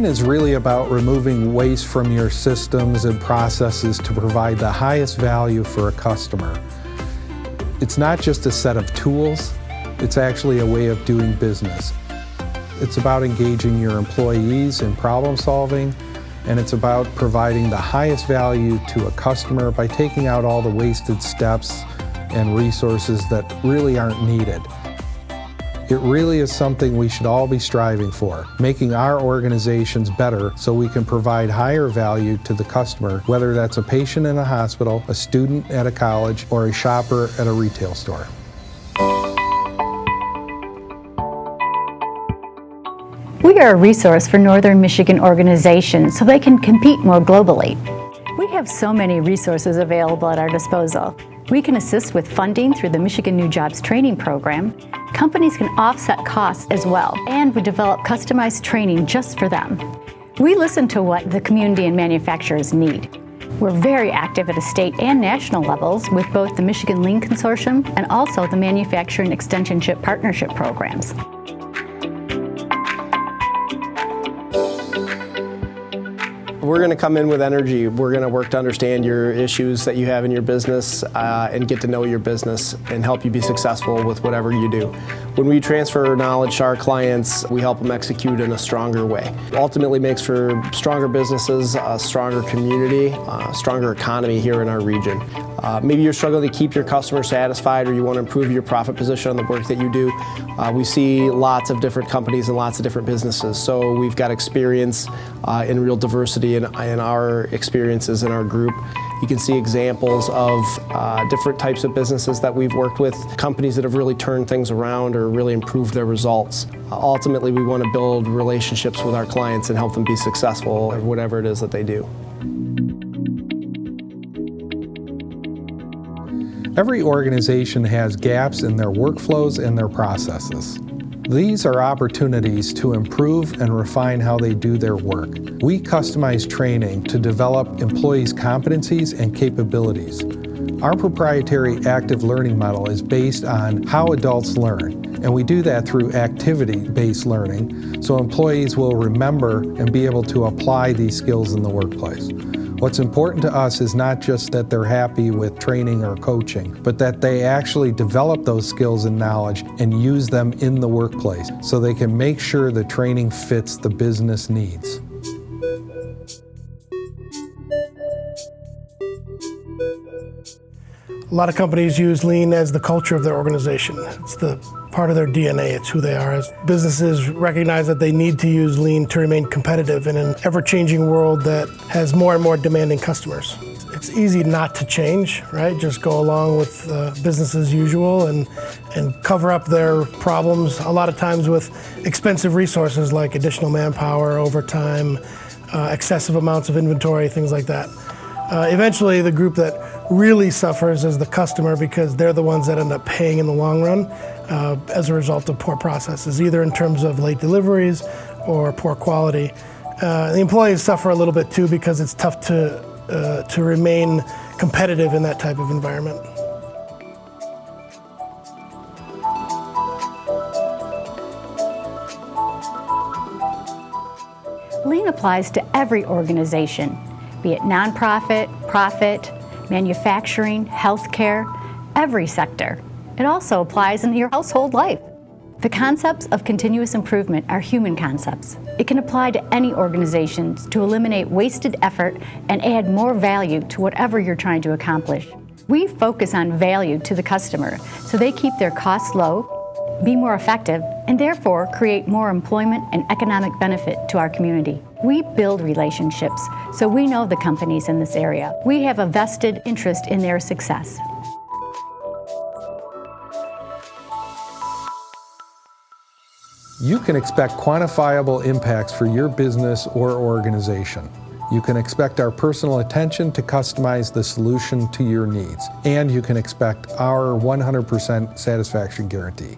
is really about removing waste from your systems and processes to provide the highest value for a customer. It's not just a set of tools, it's actually a way of doing business. It's about engaging your employees in problem solving, and it's about providing the highest value to a customer by taking out all the wasted steps and resources that really aren't needed. It really is something we should all be striving for, making our organizations better so we can provide higher value to the customer, whether that's a patient in a hospital, a student at a college, or a shopper at a retail store. We are a resource for Northern Michigan organizations so they can compete more globally. We have so many resources available at our disposal. We can assist with funding through the Michigan New Jobs Training Program. Companies can offset costs as well, and we develop customized training just for them. We listen to what the community and manufacturers need. We're very active at a state and national levels with both the Michigan Lean Consortium and also the Manufacturing Extensionship Partnership programs. We're going to come in with energy. We're going to work to understand your issues that you have in your business and get to know your business and help you be successful with whatever you do. When we transfer knowledge to our clients, we help them execute in a stronger way. It ultimately makes for stronger businesses, a stronger community, a stronger economy here in our region. Maybe you're struggling to keep your customers satisfied or you want to improve your profit position on the work that you do. We see lots of different companies and lots of different businesses, so we've got experience in real diversity in our experiences in our group. You can see examples of different types of businesses that we've worked with, companies that have really turned things around or really improved their results. Ultimately, we want to build relationships with our clients and help them be successful at whatever it is that they do. Every organization has gaps in their workflows and their processes. These are opportunities to improve and refine how they do their work. We customize training to develop employees' competencies and capabilities. Our proprietary active learning model is based on how adults learn, and we do that through activity-based learning, so employees will remember and be able to apply these skills in the workplace. What's important to us is not just that they're happy with training or coaching, but that they actually develop those skills and knowledge and use them in the workplace so they can make sure the training fits the business needs. A lot of companies use Lean as the culture of their organization. It's the part of their DNA. It's who they are. As businesses recognize that they need to use Lean to remain competitive in an ever-changing world that has more and more demanding customers. It's easy not to change, right? Just go along with business as usual and cover up their problems, a lot of times with expensive resources like additional manpower, overtime, excessive amounts of inventory, things like that. Eventually, the group that really suffers is the customer because they're the ones that end up paying in the long run as a result of poor processes, either in terms of late deliveries or poor quality. The employees suffer a little bit too because it's tough to remain competitive in that type of environment. Lean applies to every organization, be it nonprofit, profit, manufacturing, healthcare, every sector. It also applies in your household life. The concepts of continuous improvement are human concepts. It can apply to any organizations to eliminate wasted effort and add more value to whatever you're trying to accomplish. We focus on value to the customer so they keep their costs low, be more effective, and therefore create more employment and economic benefit to our community. We build relationships, so we know the companies in this area. We have a vested interest in their success. You can expect quantifiable impacts for your business or organization. You can expect our personal attention to customize the solution to your needs, and you can expect our 100% satisfaction guarantee.